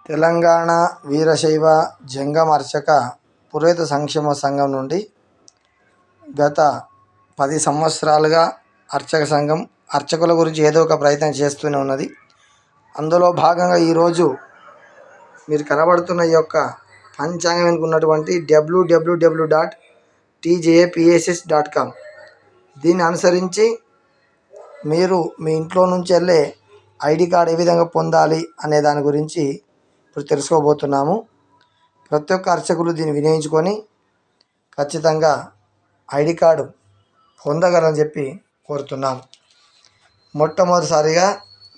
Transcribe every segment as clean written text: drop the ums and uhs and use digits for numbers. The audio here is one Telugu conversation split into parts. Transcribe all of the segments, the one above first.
తెలంగాణ వీరశైవ జంగమ అర్చక పురోహిత సంక్షేమ సంఘం నుండి గత 10 సంవత్సరాలుగా అర్చక సంఘం అర్చకుల గురించి ఏదో ఒక ప్రయత్నం చేస్తూనే ఉన్నది. అందులో భాగంగా ఈరోజు మీరు కనబడుతున్న ఈ యొక్క పంచాంగం వెనుక ఉన్నటువంటి www.tjapss.com దీన్ని అనుసరించి మీరు మీ ఇంట్లో నుంచి వెళ్ళే ఐడి కార్డ్ ఏ విధంగా పొందాలి అనే దాని గురించి ఇప్పుడు తెలుసుకోబోతున్నాము. ప్రతి ఒక్క అర్చకులు దీన్ని వినియోగించుకొని ఖచ్చితంగా ఐడి కార్డు పొందగలని చెప్పి కోరుతున్నాము. మొట్టమొదటిసారిగా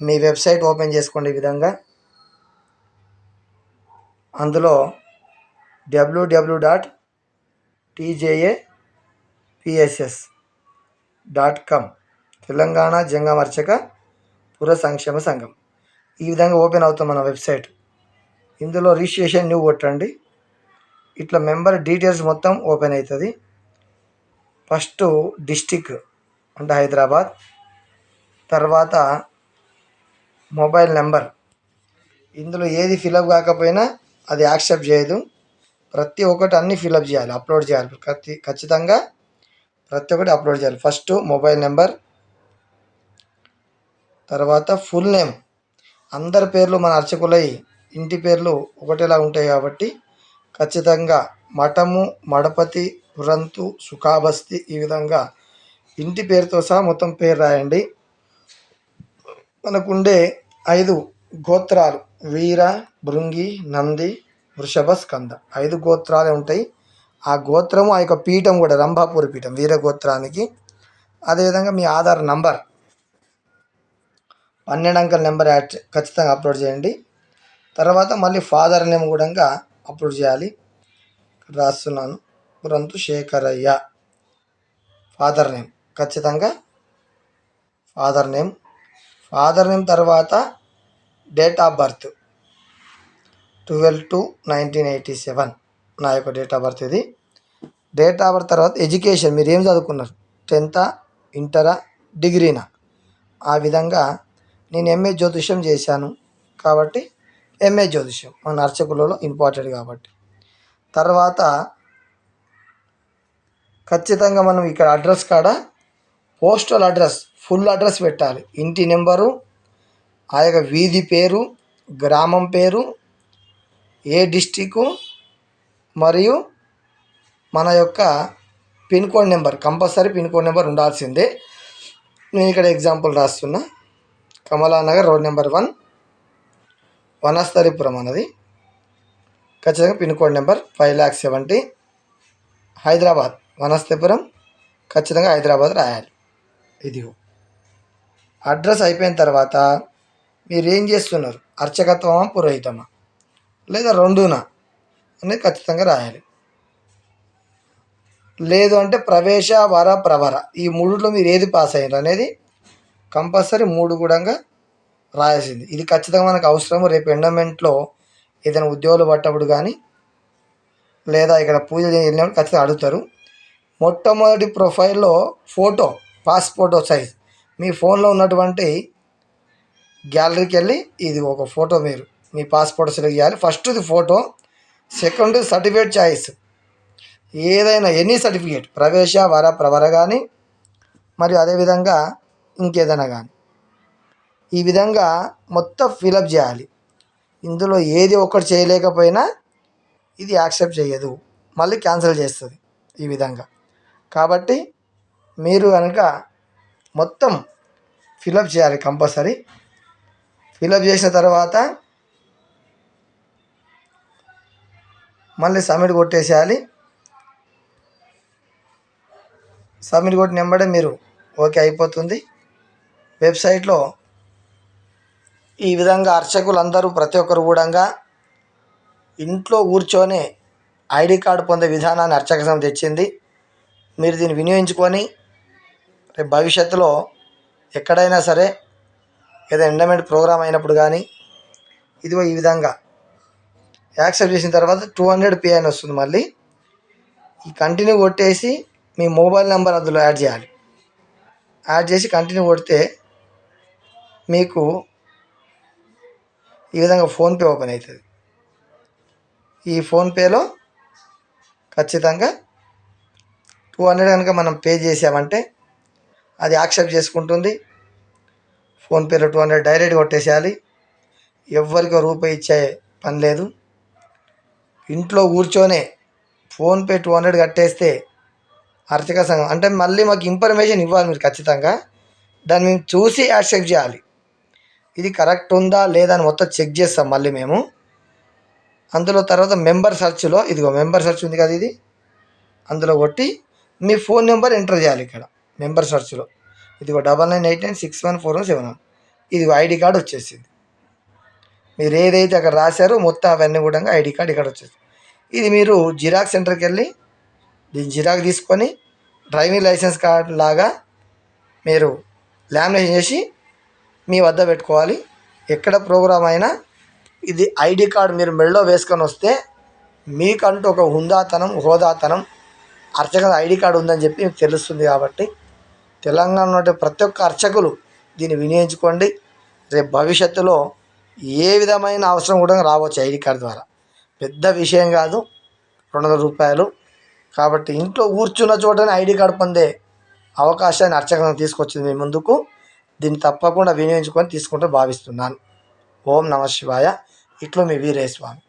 మీ వెబ్సైట్ ఓపెన్ చేసుకోండి. ఈ విధంగా అందులో www.tjapss.com తెలంగాణ జంగమ అర్చక పుర సంక్షేమ సంఘం ఈ విధంగా ఓపెన్ అవుతుంది మన వెబ్సైట్. ఇందులో రిజిస్ట్రేషన్ న్యూ కొట్టండి. ఇట్లా మెంబర్ డీటెయిల్స్ మొత్తం ఓపెన్ అవుతుంది. ఫస్ట్ డిస్టిక్ అంటే హైదరాబాద్, తర్వాత మొబైల్ నెంబర్. ఇందులో ఏది ఫిలప్ కాకపోయినా అది యాక్సెప్ట్ చేయదు. ప్రతి ఒక్కటి అన్నీ ఫిలప్ చేయాలి, అప్లోడ్ చేయాలి. ఖచ్చితంగా ప్రతి ఒక్కటి అప్లోడ్ చేయాలి. ఫస్ట్ మొబైల్ నెంబర్, తర్వాత ఫుల్ నేమ్. అందరి పేర్లు మన అర్చకులై ఇంటి పేర్లు ఒకటేలా ఉంటాయి కాబట్టి ఖచ్చితంగా మఠము, మడపతి, పురంతు, సుఖాబస్తి ఈ విధంగా ఇంటి పేరుతో సహా మొత్తం పేరు రాయండి. మనకుండే 5 గోత్రాలు వీర, భృంగి, నంది, వృషభ, స్కంద 5 గోత్రాలే ఉంటాయి. ఆ గోత్రము ఆ యొక్క పీఠం కూడా రంభాపూరి పీఠం వీర గోత్రానికి. అదేవిధంగా మీ ఆధార్ నంబర్ 12 అంకెల నెంబర్ ఖచ్చితంగా అప్లోడ్ చేయండి. తర్వాత మళ్ళీ ఫాదర్ నేమ్ కూడా అప్లోడ్ చేయాలి. రాస్తున్నాను, పురంతు శేఖరయ్య. ఫాదర్ నేమ్ ఖచ్చితంగా ఫాదర్ నేమ్. తర్వాత డేట్ ఆఫ్ బర్త్ 12/2/1987 నా యొక్క డేట్ ఆఫ్ బర్త్ ఇది. డేట్ ఆఫ్ బర్త్ తర్వాత ఎడ్యుకేషన్, మీరు ఏం చదువుకున్నారు, 10th, ఇంటరా, డిగ్రీనా. ఆ విధంగా నేను ఎంఏ జ్యోతిష్యం చేశాను కాబట్టి ఎంఏ జ్యోతిష్యం మన అర్చకులలో ఇంపార్టెంట్ కాబట్టి. తర్వాత ఖచ్చితంగా మనం ఇక్కడ అడ్రస్ కాడ పోస్టల్ అడ్రస్, ఫుల్ అడ్రస్ పెట్టాలి. ఇంటి నెంబరు, ఆ యొక్క వీధి పేరు, గ్రామం పేరు, ఏ డిస్టికు, మరియు మన యొక్క pin code number. Compulsory pin code number ఉండాల్సిందే. నేను ఇక్కడ ఎగ్జాంపుల్ రాస్తున్నా. కమలానగర్ రోడ్ నెంబర్ 1 వనస్థలిపురం అన్నది. ఖచ్చితంగా pin code number 5,70,000 Hyderabad Vanasthalipuram. ఖచ్చితంగా హైదరాబాద్ రాయాలి. ఇది అడ్రస్ అయిపోయిన తర్వాత మీరు ఏం చేస్తున్నారు, అర్చకత్వమా పురోహితమా లేదా రెండునా అనేది ఖచ్చితంగా రాయాలి. లేదు అంటే ప్రవేశ, వర, ప్రవర ఈ 3లో మీరు ఏది పాస్ అయ్యారు అనేది కంపల్సరీ 3 కూడా రాయాల్సింది. ఇది ఖచ్చితంగా మనకు అవసరము. రేపు ఎండోమెంట్లో ఏదైనా ఉద్యోగాలు పట్టప్పుడు కానీ లేదా ఇక్కడ పూజలు వెళ్ళినప్పుడు ఖచ్చితంగా అడుగుతారు. మొట్టమొదటి ప్రొఫైల్లో ఫోటో, పాస్పోర్ట్ సైజ్ మీ ఫోన్లో ఉన్నటువంటి గ్యాలరీకి వెళ్ళి ఇది ఒక ఫోటో మీరు మీ పాస్పోర్ట్ సెలెక్ట్ చేయాలి. ఫస్ట్ది ఫోటో, సెకండ్ సర్టిఫికేట్ చాయిస్ ఏదైనా ఎనీ సర్టిఫికేట్, ప్రవేశ, వర, ప్రవర కానీ మరియు అదేవిధంగా ఇంకేదైనా కానీ ఈ విధంగా మొత్తం ఫిలప్ చేయాలి. ఇందులో ఏది ఒకటి చేయలేకపోయినా ఇది యాక్సెప్ట్ చేయదు, మళ్ళీ క్యాన్సిల్ చేస్తుంది ఈ విధంగా. కాబట్టి మీరు కనుక మొత్తం ఫిలప్ చేయాలి. కంపల్సరీ ఫిలప్ చేసిన తర్వాత మళ్ళీ సబ్మిట్ కొట్టేసేయాలి. సబ్మిట్ కొట్టిన వెంబడే మీరు ఓకే అయిపోతుంది. వెబ్సైట్లో ఈ విధంగా అర్చకులందరూ ప్రతి ఒక్కరు కూడా ఇంట్లో కూర్చొని ఐడి కార్డు పొందే విధానాన్ని అర్చక సంఘం తెచ్చింది. మీరు దీన్ని వినియోగించుకొని రేపు భవిష్యత్తులో ఎక్కడైనా సరే ఏదైనా ఎండోమెంట్ ప్రోగ్రామ్ అయినప్పుడు కానీ ఇదిగో ఈ విధంగా యాక్సెప్ట్ చేసిన తర్వాత 200 పే అని వస్తుంది. మళ్ళీ ఈ కంటిన్యూ కొట్టేసి మీ మొబైల్ నెంబర్ అందులో యాడ్ చేయాలి. యాడ్ చేసి కంటిన్యూ కొడితే మీకు ఈ విధంగా ఫోన్పే ఓపెన్ అవుతుంది. ఈ ఫోన్పేలో ఖచ్చితంగా 200 కనుక మనం పే చేసామంటే అది యాక్సెప్ట్ చేసుకుంటుంది. ఫోన్పేలో 200 డైరెక్ట్ కొట్టేసేయాలి. ఎవ్వరికి రూపాయి ఇచ్చే పని లేదు. ఇంట్లో కూర్చొనే ఫోన్పే 200 కట్టేస్తే ఆర్థిక సంఘం అంటే మళ్ళీ మాకు ఇన్ఫర్మేషన్ ఇవ్వాలి మీరు ఖచ్చితంగా. దాన్ని మేము చూసి యాక్సెప్ట్ చేయాలి. ఇది కరెక్ట్ ఉందా లేదా అని మొత్తం చెక్ చేస్తాం మళ్ళీ మేము. అందులో తర్వాత మెంబర్ సెర్చ్లో ఇదిగో మెంబర్ సెర్చ్ ఉంది కదా, ఇది అందులో కొట్టి మీ ఫోన్ నెంబర్ ఎంటర్ చేయాలి. ఇక్కడ మెంబర్ సెర్చ్లో ఇదిగో 9988614171 ఇది ఐడి కార్డు వచ్చేసింది. మీరు ఏదైతే అక్కడ రాశారో మొత్తం అవన్నీ కూడా ఐడి కార్డు ఇక్కడ వచ్చేసింది. ఇది మీరు జిరాక్స్ సెంటర్కి వెళ్ళి దీన్ని జిరాక్స్ తీసుకొని డ్రైవింగ్ లైసెన్స్ కార్డు లాగా మీరు లామినేషన్ చేసి మీ వద్ద పెట్టుకోవాలి. ఎక్కడ ప్రోగ్రామ్ అయినా ఇది ఐడి కార్డు మీరు మెడలో వేసుకొని వస్తే మీకంటూ ఒక హుందాతనం హోదాతనం అర్చక ఐడి కార్డు ఉందని చెప్పి మీకు తెలుస్తుంది. కాబట్టి తెలంగాణలో ప్రతి ఒక్క అర్చకులు దీన్ని వినియోగించుకోండి. రేపు భవిష్యత్తులో ఏ విధమైన అవసరం కూడా రావచ్చు ఐడి కార్డు ద్వారా. పెద్ద విషయం కాదు, 200 రూపాయలు. కాబట్టి ఇంట్లో కూర్చున్న చోటనే ఐడి కార్డు పొందే అవకాశాన్ని అర్చకం తీసుకొచ్చింది మీ ముందుకు. దీన్ని తప్పకుండా వినియోగించుకొని తీసుకుంటూ భావిస్తున్నాను. ఓం నమ శివాయ. ఇట్లు మీ వీరేస్వామి.